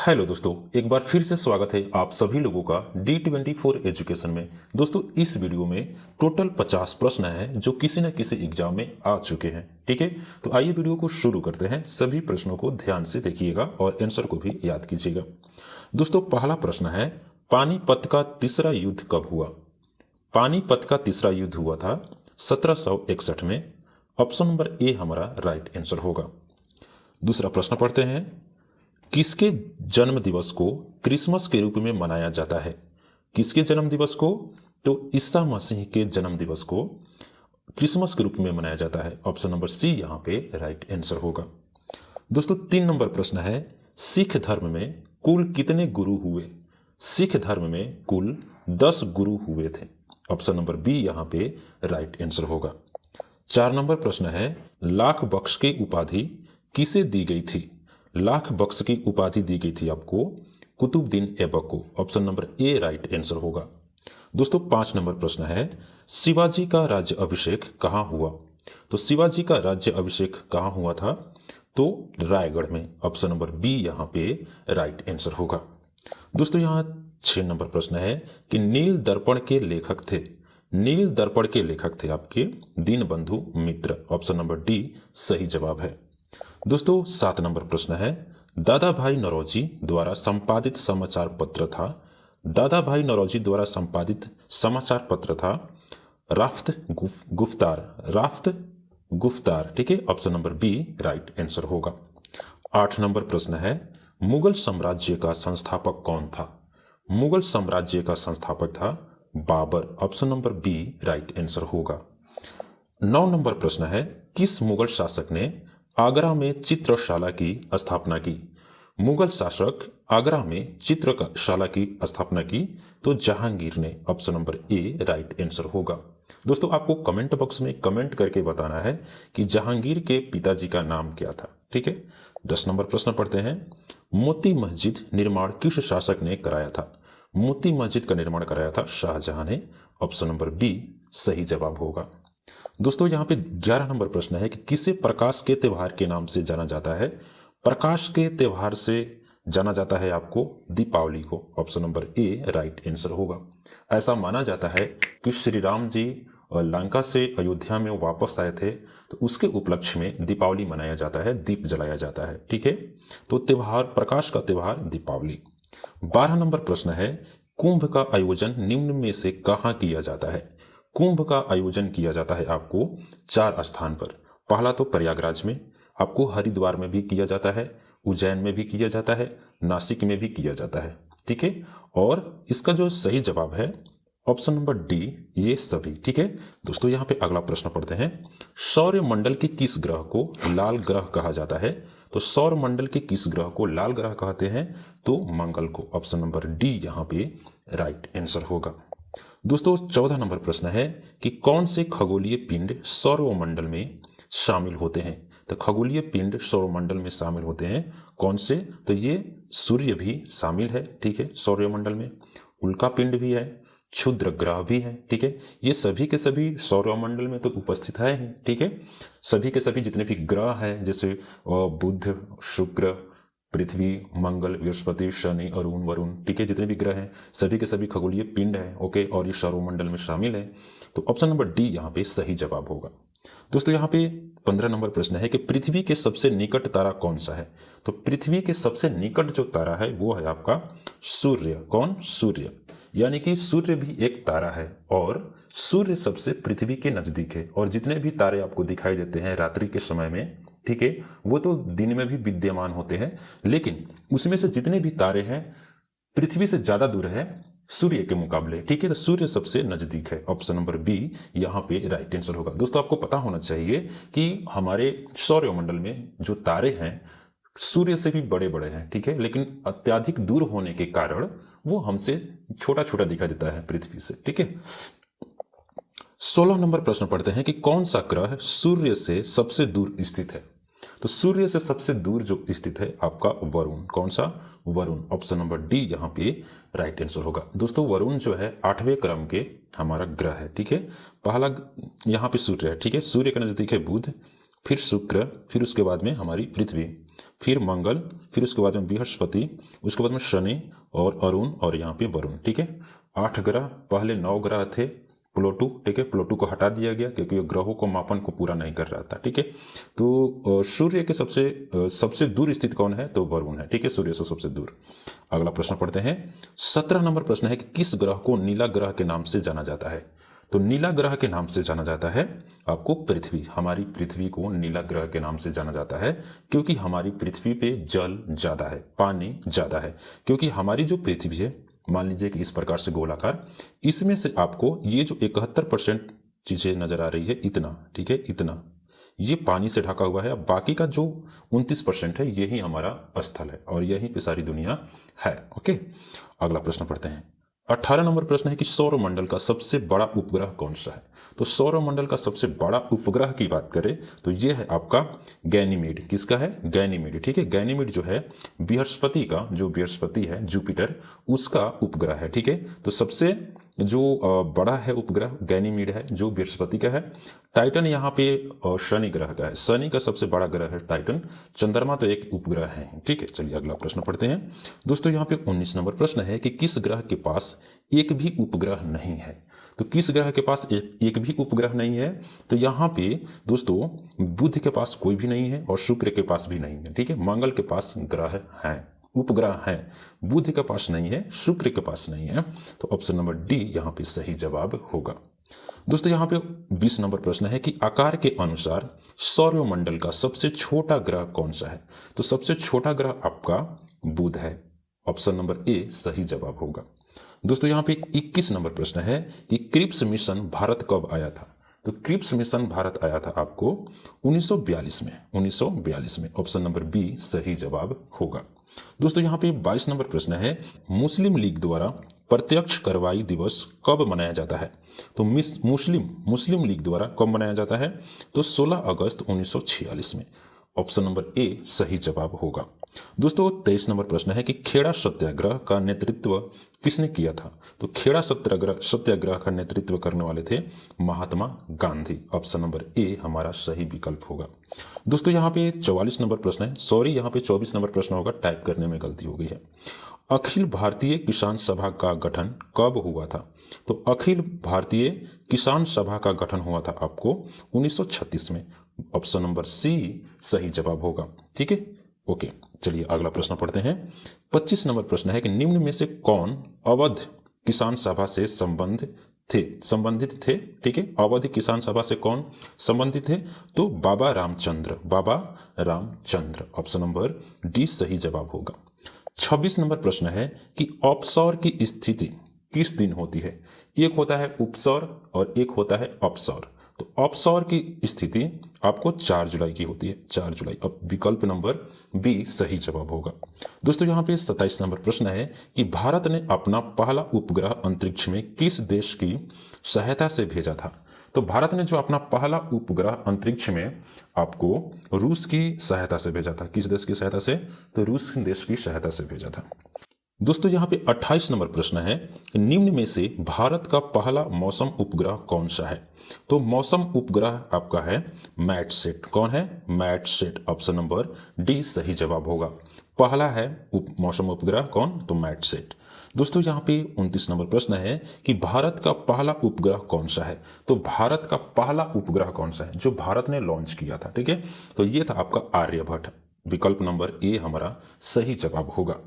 Hello दोस्तों, एक बार फिर से स्वागत है आप सभी लोगों का D24 एजुकेशन में। दोस्तों, इस वीडियो में टोटल 50 प्रश्न हैं जो किसी न किसी एग्जाम में आ चुके हैं। ठीक है, तो आइए वीडियो को शुरू करते हैं। सभी प्रश्नों को ध्यान से देखिएगा और आंसर को भी याद कीजिएगा। दोस्तों, पहला प्रश्न है, पानीपत का तीसरा युद्ध कब हुआ? पानीपत का तीसरा युद्ध हुआ था 1761 में। ऑप्शन नंबर ए हमारा राइट आंसर होगा। दूसरा प्रश्न पढ़ते हैं, किसके जन्म दिवस को क्रिसमस के रूप में मनाया जाता है? किसके जन्म दिवस को? तो ईसा मसीह के जन्म दिवस को क्रिसमस के रूप में मनाया जाता है। ऑप्शन नंबर सी यहां पे राइट आंसर होगा। दोस्तों, 3 नंबर प्रश्न है, सिख धर्म में कुल कितने गुरु हुए? सिख धर्म में कुल 10 गुरु हुए थे। ऑप्शन नंबर बी यहां पे राइट आंसर होगा। 4 नंबर प्रश्न है, लाख बख्श की उपाधि किसे दी गई थी? लाख बख्श की उपाधि दी गई थी आपको कुतुबुद्दीन ऐबक को। Option number A right answer होगा। दोस्तों, 5 नंबर प्रश्न है, शिवाजी का राज्य अभिषेक कहाँ हुआ? तो शिवाजी का राज्य अभिषेक कहाँ हुआ था? तो रायगढ़ में। ऑप्शन नंबर बी यहाँ पे राइट आंसर होगा। दोस्तों, यहाँ 6 नंबर प्रश्न है कि नील दर्पण के लेखक थे। नील दर्पण के लेखक थे आपके दीनबंधु मित्र। ऑप्शन नंबर डी सही जवाब है। दोस्तों, 7 नंबर प्रश्न है, दादा भाई नौरोजी द्वारा संपादित समाचार पत्र था। दादा भाई नौरोजी द्वारा संपादित समाचार पत्र था राफ्त गुफ्तार। राफ्त गुफ्तार। ठीक है, option number B right answer होगा। 8 नंबर प्रश्न है, मुगल साम्राज्य का संस्थापक कौन था? मुगल साम्राज्य का संस्थापक था Babur. Option number B right answer होगा। 9 नंबर प्रश्न है, किस मुगल शासक ने आगरा में चित्रशाला की स्थापना की? मुगल शासक आगरा में चित्रशाला की स्थापना की तो जहांगीर ने। Option number A right answer होगा। दोस्तों, आपको कमेंट बॉक्स में कमेंट करके बताना है कि जहांगीर के पिताजी का नाम क्या था। ठीक है। 10 नंबर प्रश्न पढ़ते हैं, मोती मस्जिद निर्माण किस शासक ने कराया था? मोती मस्जिद का निर्माण कराया था शाहजहां ने। ऑप्शन नंबर बी सही जवाब होगा। दोस्तों, यहाँ पे 11 नंबर प्रश्न है कि किसे प्रकाश के त्योहार के नाम से जाना जाता है? प्रकाश के त्योहार से जाना जाता है आपको दीपावली को। Option number A right answer होगा। ऐसा माना जाता है कि श्री राम जी लंका से अयोध्या में वापस आए थे, तो उसके उपलक्ष्य में दीपावली मनाया जाता है, दीप जलाया जाता है। ठीक है, तो त्योहार, प्रकाश का त्योहार दीपावली। 12 नंबर प्रश्न है, कुंभ का आयोजन निम्न में से कहाँ किया जाता है? कुंभ का आयोजन किया जाता है आपको 4 स्थान पर। पहला तो प्रयागराज में, आपको हरिद्वार में भी किया जाता है, उज्जैन में भी किया जाता है, नासिक में भी किया जाता है। ठीक है, और इसका जो सही जवाब है ऑप्शन नंबर डी, ये सभी। ठीक है। दोस्तों, यहाँ पे अगला प्रश्न पढ़ते हैं, सौर मंडल के किस ग्रह को लाल ग्रह कहा जाता है? तो सौर मंडल के किस ग्रह को लाल ग्रह कहते हैं? तो मंगल को। ऑप्शन नंबर डी यहाँ पे राइट आंसर होगा। दोस्तों, 14 नंबर प्रश्न है कि कौन से खगोलीय पिंड सौरमंडल में शामिल होते हैं? तो खगोलीय पिंड सौरमंडल में शामिल होते हैं कौन से? तो ये सूर्य भी शामिल है। ठीक है, सौरमंडल में उल्का पिंड भी है, क्षुद्र ग्रह भी है। ठीक है, ये सभी के सभी सौरमंडल में तो उपस्थित है। ठीक है, सभी के सभी जितने भी ग्रह हैं, जैसे बुध, शुक्र, पृथ्वी, मंगल, बृहस्पति, शनि, अरुण, वरुण। ठीक है, जितने भी ग्रह हैं सभी के सभी खगोलीय पिंड है। ओके, और ये सौरमंडल में शामिल है। तो ऑप्शन नंबर डी यहाँ पे सही जवाब होगा। दोस्तों, यहाँ पे 15 नंबर प्रश्न है कि पृथ्वी के सबसे निकट तारा कौन सा है? तो पृथ्वी के सबसे निकट जो तारा है वो है आपका सूर्य। कौन? सूर्य। यानी कि सूर्य भी एक तारा है और सूर्य सबसे पृथ्वी के नजदीक है। और जितने भी तारे आपको दिखाई देते हैं रात्रि के समय में, ठीक है, वो तो दिन में भी विद्यमान होते हैं, लेकिन उसमें से जितने भी तारे हैं पृथ्वी से ज्यादा दूर है सूर्य के मुकाबले। ठीक है, तो सूर्य सबसे नजदीक है। ऑप्शन नंबर बी यहाँ पे राइट आंसर होगा। दोस्तों, आपको पता होना चाहिए कि हमारे सौरमंडल में जो तारे हैं सूर्य से भी बड़े बड़े हैं। ठीक है, लेकिन अत्यधिक दूर होने के कारण वो हमसे छोटा छोटा दिखाई देता है पृथ्वी से। ठीक है। 16 नंबर प्रश्न पढ़ते हैं कि कौन सा ग्रह सूर्य से सबसे दूर स्थित है? तो सूर्य से सबसे दूर जो स्थित है आपका वरुण। कौन सा? वरुण। ऑप्शन नंबर डी यहाँ पे राइट आंसर होगा। दोस्तों, वरुण जो है 8वें क्रम के हमारा ग्रह है। ठीक है, पहला यहाँ पे सूर्य है। ठीक है, सूर्य के नजदीक है बुध, फिर शुक्र, फिर उसके बाद में हमारी पृथ्वी, फिर मंगल, फिर उसके बाद में बृहस्पति, उसके बाद में शनि और अरुण और यहाँ पे वरुण। ठीक है, 8 ग्रह, पहले 9 ग्रह थे, प्लूटो। ठीक है, प्लूटो को हटा दिया गया क्योंकि ग्रहों को मापन को पूरा नहीं कर रहा था। ठीक है, तो सूर्य के सबसे दूर स्थित कौन है? तो वरुण है। ठीक है, सूर्य से सबसे दूर। अगला प्रश्न पढ़ते हैं। 17 नंबर प्रश्न है कि किस ग्रह को नीला ग्रह के नाम से जाना जाता है? तो नीला ग्रह के नाम से जाना जाता है आपको पृथ्वी। हमारी पृथ्वी को नीला ग्रह के नाम से जाना जाता है क्योंकि हमारी पृथ्वी पे जल ज्यादा है, पानी ज्यादा है। क्योंकि हमारी जो पृथ्वी है, मान लीजिए कि इस प्रकार से गोलाकार, इसमें से आपको ये जो 71% चीजें नजर आ रही है, इतना, ठीक है, इतना ये पानी से ढका हुआ है। बाकी का जो 29% है, यही हमारा स्थल है और यहीं पे सारी दुनिया है। ओके, अगला प्रश्न पढ़ते हैं। 18 नंबर प्रश्न है कि सौरमंडल का सबसे बड़ा उपग्रह कौन सा है? तो सौरमंडल का सबसे बड़ा उपग्रह की बात करें तो यह है आपका गैनीमेड। किसका है? गैनीमेड। ठीक है, गैनीमेड जो है बृहस्पति का, जो बृहस्पति है जुपिटर, उसका उपग्रह है। ठीक है, तो सबसे जो बड़ा है उपग्रह गैनीमेड है, जो बृहस्पति का है। टाइटन यहाँ पे शनि ग्रह का है। शनि का सबसे बड़ा ग्रह है टाइटन। चंद्रमा तो एक उपग्रह है। ठीक है, चलिए अगला प्रश्न पढ़ते हैं। दोस्तों यहाँ पे 19 नंबर प्रश्न है कि किस ग्रह के पास एक भी उपग्रह नहीं है? तो किस ग्रह के पास एक भी उपग्रह नहीं है? तो यहाँ पे दोस्तों बुध के पास कोई भी नहीं है और शुक्र के पास भी नहीं है। ठीक है, मंगल के पास ग्रह है, उपग्रह है, बुध के पास नहीं है, शुक्र के पास नहीं है। तो ऑप्शन नंबर डी यहाँ पे सही जवाब होगा। दोस्तों यहाँ पे 20 नंबर प्रश्न है कि आकार के अनुसार सौरमंडल का सबसे छोटा ग्रह कौन सा है? तो सबसे छोटा ग्रह आपका बुध है। ऑप्शन नंबर ए सही जवाब होगा। दोस्तों यहाँ पे 21 नंबर प्रश्न है कि क्रिप्स मिशन भारत कब आया था? तो क्रिप्स मिशन भारत आया था आपको 1942 में। 1942 में। ऑप्शन नंबर बी सही जवाब होगा। दोस्तों यहाँ पे 22 नंबर प्रश्न है, मुस्लिम लीग द्वारा प्रत्यक्ष कार्रवाई दिवस कब मनाया जाता है? तो मुस्लिम लीग द्वारा कब मनाया जाता है? तो 16 अगस्त 1946 में। ऑप्शन नंबर ए सही जवाब होगा। दोस्तों 23 नंबर प्रश्न है कि खेड़ा सत्याग्रह का नेतृत्व किसने किया था? तो खेड़ा सत्याग्रह का नेतृत्व करने वाले थे Mahatma Gandhi. Option number A हमारा सही विकल्प होगा। दोस्तों यहाँ पे 44 नंबर प्रश्न है, सॉरी यहाँ पे 24 नंबर प्रश्न होगा, टाइप करने में गलती हो गई है। अखिल भारतीय किसान सभा का गठन कब हुआ था? तो अखिल भारतीय किसान सभा का गठन हुआ था आपको 1936 में। ऑप्शन नंबर सी सही जवाब होगा। ठीक है, ओके, चलिए अगला प्रश्न पढ़ते हैं। 25 नंबर प्रश्न है कि निम्न में से कौन अवध किसान सभा से संबंधित थे? ठीक है, अवध किसान सभा से कौन संबंधित थे? तो बाबा रामचंद्र। ऑप्शन नंबर डी सही जवाब होगा। 26 नंबर प्रश्न है कि अपसौर की स्थिति किस दिन होती है? एक होता है उपसौर और एक होता है अपसौर। तो अपसौर की स्थिति आपको 4 जुलाई की होती है, 4 जुलाई। अब विकल्प नंबर बी सही जवाब होगा। दोस्तों यहाँ पे 27 नंबर प्रश्न है कि भारत ने अपना पहला उपग्रह अंतरिक्ष में किस देश की सहायता से भेजा था? तो भारत ने जो अपना पहला उपग्रह अंतरिक्ष में आपको रूस की सहायता से भेजा था। किस देश की सहायता से? तो रूस देश की सहायता से भेजा था। दोस्तों यहाँ पे 28 नंबर प्रश्न है, निम्न में से भारत का पहला मौसम उपग्रह कौन सा है? तो मौसम उपग्रह आपका है मैटसेट। कौन है? मैटसेट। ऑप्शन नंबर डी सही जवाब होगा। पहला है मौसम उपग्रह कौन? तो मैटसेट। दोस्तों यहाँ पे 29 नंबर प्रश्न है कि भारत का पहला उपग्रह कौन सा है? तो भारत का पहला उपग्रह कौन सा है जो भारत ने लॉन्च किया था? ठीक है, तो ये था आपका आर्यभट्ट। विकल्प नंबर ए हमारा सही जवाब होगा।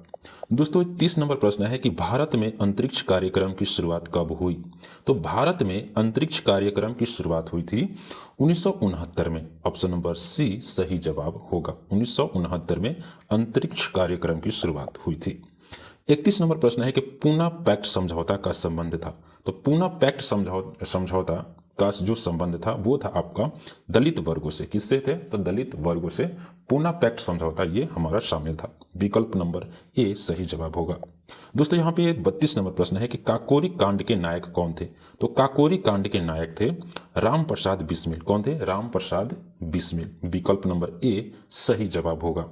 दोस्तों 30 नंबर प्रश्न है कि भारत में अंतरिक्ष कार्यक्रम की शुरुआत कब हुई? तो भारत में अंतरिक्ष कार्यक्रम की शुरुआत हुई थी 1969 में। ऑप्शन नंबर सी सही जवाब होगा। 1969 में अंतरिक्ष कार्यक्रम की शुरुआत हुई थी। 31 नंबर प्रश्न है कि पूना पैक्ट समझौता का संबंध था। तो पूना पैक्ट समझौता का जो संबंध था वो था आपका दलित वर्गों से। किससे थे? तो दलित वर्गों से पूना पैक्ट समझौता ये हमारा शामिल था। विकल्प नंबर ए सही जवाब होगा। दोस्तों यहाँ पे 32 नंबर प्रश्न है कि काकोरी कांड के नायक कौन थे? तो काकोरी कांड के नायक थे राम प्रसाद बिस्मिल। कौन थे? राम प्रसाद बिस्मिल। विकल्प नंबर ए सही जवाब होगा।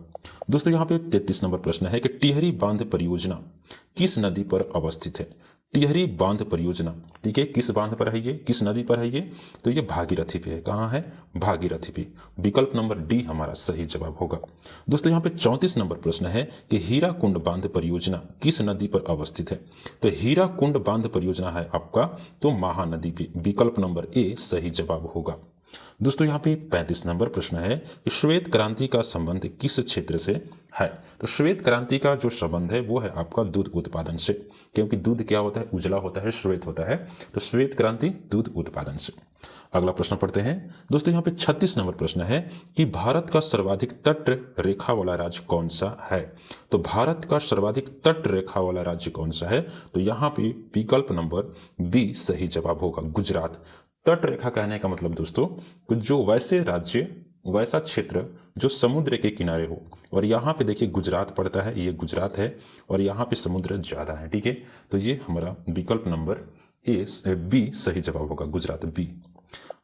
दोस्तों यहाँ पे 33 नंबर प्रश्न है कि टिहरी बांध परियोजना किस नदी पर अवस्थित है? टिहरी बांध परियोजना, ठीक है, किस बांध पर है ये, किस नदी पर है ये, तो ये भागीरथी पे है। कहाँ है, भागीरथी पे। विकल्प नंबर डी हमारा सही जवाब होगा। दोस्तों यहाँ पे 34 नंबर प्रश्न है कि हीराकुंड बांध परियोजना किस नदी पर अवस्थित है। तो हीराकुंड बांध परियोजना है आपका तो महानदी पे। विकल्प नंबर ए सही जवाब होगा। दोस्तों यहाँ पे 35 नंबर प्रश्न है कि श्वेत क्रांति का संबंध किस क्षेत्र से है। तो श्वेत क्रांति का जो संबंध है वो है आपका दूध उत्पादन से, क्योंकि दूध क्या होता है, उजला होता है, श्वेत होता है, तो श्वेत क्रांति दूध उत्पादन से। अगला प्रश्न पढ़ते हैं दोस्तों। यहाँ पे 36 नंबर प्रश्न है कि भारत का सर्वाधिक तट रेखा वाला राज्य कौन सा है। तो भारत का सर्वाधिक तट रेखा वाला राज्य कौन सा है, तो यहाँ पे विकल्प नंबर बी सही जवाब होगा, गुजरात। तट रेखा कहने का मतलब दोस्तों जो वैसे राज्य, वैसा क्षेत्र जो समुद्र के किनारे हो, और यहाँ पे देखिए गुजरात पड़ता है, ये गुजरात है, और यहाँ पे समुद्र ज्यादा है, ठीक है। तो ये हमारा विकल्प नंबर बी सही जवाब होगा, गुजरात, बी।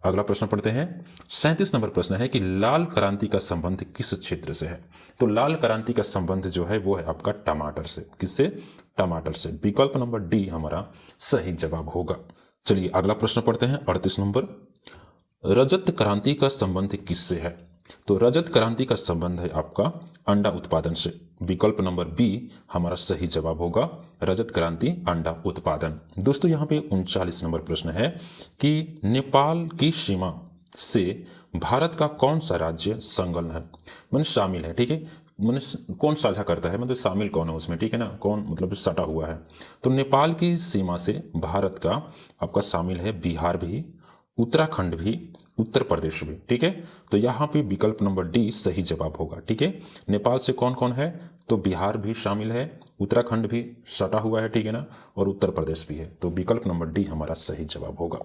अगला प्रश्न पढ़ते हैं। 37 नंबर प्रश्न है कि लाल क्रांति का संबंध किस क्षेत्र से है। तो लाल क्रांति का संबंध जो है वो है आपका टमाटर से। किससे, टमाटर से। विकल्प नंबर डी हमारा सही जवाब होगा। चलिए अगला प्रश्न पढ़ते हैं 38 नंबर। रजत क्रांति का संबंध किससे है। तो रजत क्रांति का संबंध है आपका अंडा उत्पादन से। विकल्प नंबर बी हमारा सही जवाब होगा, रजत क्रांति अंडा उत्पादन। दोस्तों यहाँ पे 39 नंबर प्रश्न है कि नेपाल की सीमा से भारत का कौन सा राज्य संलग्न है, मतलब शामिल है, ठीक है, मतलब कौन साझा करता है, मतलब शामिल कौन है उसमें, ठीक है ना, कौन मतलब सटा हुआ है। तो नेपाल की सीमा से भारत का आपका शामिल है बिहार भी, उत्तराखंड भी, उत्तर प्रदेश भी, ठीक है। तो यहाँ पे विकल्प नंबर डी सही जवाब होगा, ठीक है। नेपाल से कौन कौन है, तो बिहार भी शामिल है, उत्तराखंड भी सटा हुआ है, ठीक है ना, और उत्तर प्रदेश भी है। तो विकल्प नंबर डी हमारा सही जवाब होगा।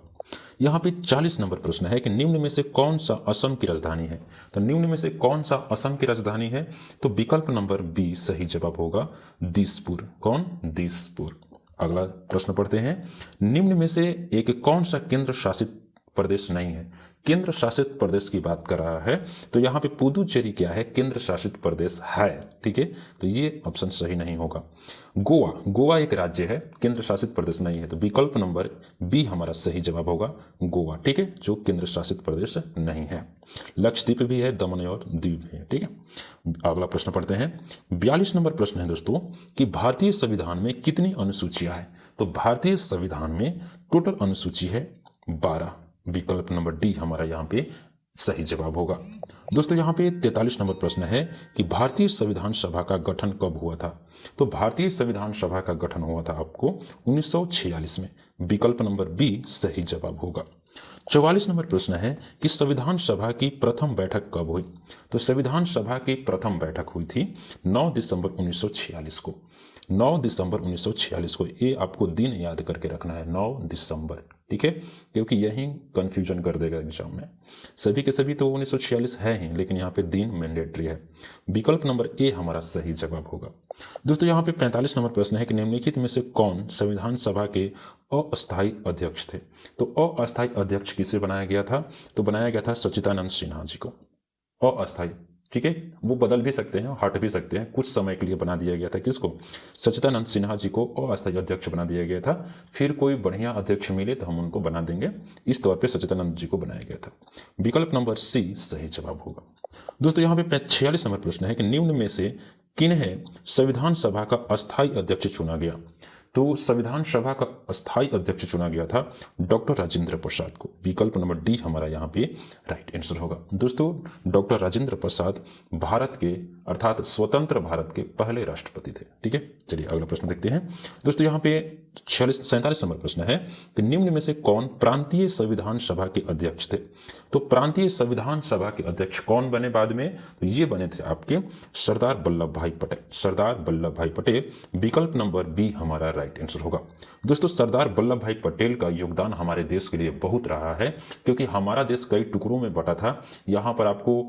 यहाँ पे 40 नंबर प्रश्न है कि निम्न में से कौन सा असम की राजधानी है। तो निम्न में से कौन सा असम की राजधानी है, तो विकल्प नंबर बी सही जवाब होगा, दिसपुर। कौन, दिसपुर। अगला प्रश्न पढ़ते हैं। निम्न में से एक कौन सा केंद्र शासित प्रदेश नहीं है। केंद्र शासित प्रदेश की बात कर रहा है, तो यहाँ पे पुदुचेरी क्या है, केंद्र शासित प्रदेश है, ठीक है। तो ये ऑप्शन सही नहीं होगा। गोवा, गोवा एक राज्य है, केंद्र शासित प्रदेश नहीं है। तो विकल्प नंबर बी हमारा सही जवाब होगा, गोवा, ठीक है, जो केंद्र शासित प्रदेश नहीं है। लक्षद्वीप भी है, दमन और दीव भी है, ठीक है। अगला प्रश्न पढ़ते हैं। 42 नंबर प्रश्न है दोस्तों कि भारतीय संविधान में कितनी अनुसूचियां हैं। तो भारतीय संविधान में टोटल अनुसूची है 12। विकल्प नंबर डी हमारा यहाँ पे सही जवाब होगा। दोस्तों यहाँ पे 43 नंबर प्रश्न है कि भारतीय संविधान सभा का गठन कब हुआ था। तो भारतीय संविधान सभा का गठन हुआ था आपको 1946 में। विकल्प नंबर बी सही जवाब होगा। 44 नंबर प्रश्न है कि संविधान सभा की प्रथम बैठक कब हुई। तो संविधान सभा की प्रथम बैठक हुई थी 9 दिसंबर 1946 को। 9 दिसंबर 1946 को, ये आपको दिन याद करके रखना है, 9 दिसंबर, ठीक है, क्योंकि यही कंफ्यूजन कर देगा एग्जाम में। सभी के सभी तो 1946 है ही, लेकिन यहाँ पे दिन मैंडेटरी है। विकल्प नंबर ए हमारा सही जवाब होगा। दोस्तों यहाँ पे 45 नंबर प्रश्न है कि निम्नलिखित में से कौन संविधान सभा के अस्थायी अध्यक्ष थे। तो अस्थायी अध्यक्ष किसे बनाया गया था, तो बनाया गया था सच्चिदानंद सिन्हा जी को। अस्थायी, ठीक है, वो बदल भी सकते हैं, हट भी सकते हैं, कुछ समय के लिए बना दिया गया था। किसको, सच्चिदानंद सिन्हा जी को अस्थायी अध्यक्ष बना दिया गया था। फिर कोई बढ़िया अध्यक्ष मिले तो हम उनको बना देंगे, इस तौर पे सच्चिदानंद जी को बनाया गया था। विकल्प नंबर सी सही जवाब होगा। दोस्तों यहाँ पे 46 नंबर प्रश्न है कि निम्न में से किन्हें संविधान सभा का अस्थायी अध्यक्ष चुना गया। तो संविधान सभा का अस्थायी अध्यक्ष चुना गया था डॉक्टर राजेंद्र प्रसाद को। विकल्प नंबर डी हमारा यहाँ पे राइट आंसर होगा। दोस्तों डॉक्टर राजेंद्र प्रसाद भारत के अर्थात स्वतंत्र भारत के पहले राष्ट्रपति थे, ठीक है। चलिए अगला प्रश्न देखते हैं। दोस्तों यहाँ पे 47 नंबर प्रश्न है कि निम्न में से कौन प्रांतीय संविधान सभा के अध्यक्ष थे। तो प्रांतीय संविधान सभा के अध्यक्ष कौन बने बाद में, तो ये बने थे आपके सरदार वल्लभ भाई पटेल। सरदार वल्लभ भाई पटेल। विकल्प नंबर बी हमारा राइट आंसर होगा। दोस्तों सरदार वल्लभ भाई पटेल का योगदान हमारे देश के लिए बहुत रहा है, क्योंकि हमारा देश कई टुकड़ों में बटा था। यहाँ पर आपको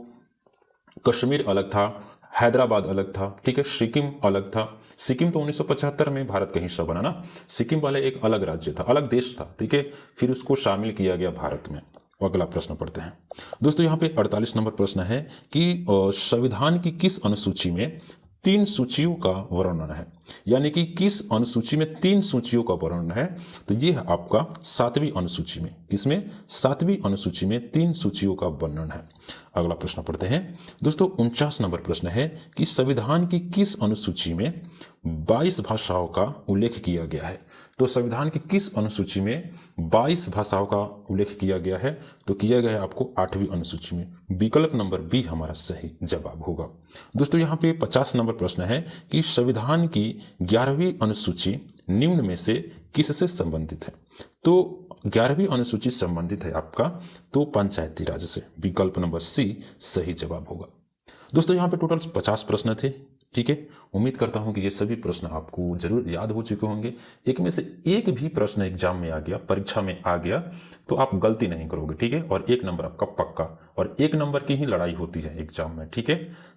कश्मीर अलग था, हैदराबाद अलग था, ठीक है, सिक्किम अलग था। सिक्किम तो 1975 में भारत का हिस्सा बना ना, सिक्किम वाले एक अलग राज्य था, अलग देश था, ठीक है, फिर उसको शामिल किया गया भारत में। अगला प्रश्न पढ़ते हैं। दोस्तों यहाँ पे 48 नंबर प्रश्न है कि संविधान की किस अनुसूची में 3 सूचियों का वर्णन है, यानी कि किस अनुसूची में 3 सूचियों का वर्णन है, तो ये है आपका 7वीं अनुसूची में। किसमें? 7वीं अनुसूची में 3 सूचियों का वर्णन है। अगला प्रश्न पढ़ते हैं दोस्तों। 49 नंबर प्रश्न है कि संविधान की किस अनुसूची में 22 भाषाओं का उल्लेख किया गया है? तो संविधान की किस अनुसूची में 22 भाषाओं का उल्लेख किया गया है? तो किया गया है आपको 8वीं अनुसूची में। विकल्प नंबर बी हमारा सही जवाब होगा। दोस्तों यहाँ पे 50 नंबर प्रश्न है कि संविधान की 11वीं अनुसूची निम्न में से किससे संबंधित है? तो 11वीं अनुसूची संबंधित है आपका तो पंचायती राज से। विकल्प नंबर सी सही जवाब होगा। दोस्तों यहाँ पे टोटल 50 प्रश्न थे, ठीक है। उम्मीद करता हूं कि ये सभी प्रश्न आपको जरूर याद हो चुके होंगे। एक में से एक भी प्रश्न एग्जाम में आ गया, परीक्षा में आ गया, तो आप गलती नहीं करोगे, ठीक है। और 1 नंबर आपका पक्का, और 1 नंबर की ही लड़ाई होती है एग्जाम में, ठीक है।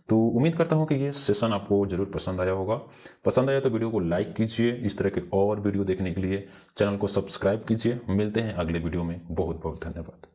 तो उम्मीद करता हूं कि ये सेशन आपको जरूर पसंद आया होगा। पसंद आया तो वीडियो को लाइक कीजिए। इस तरह के और वीडियो देखने के लिए चैनल को सब्सक्राइब कीजिए। मिलते हैं अगले वीडियो में। बहुत बहुत धन्यवाद।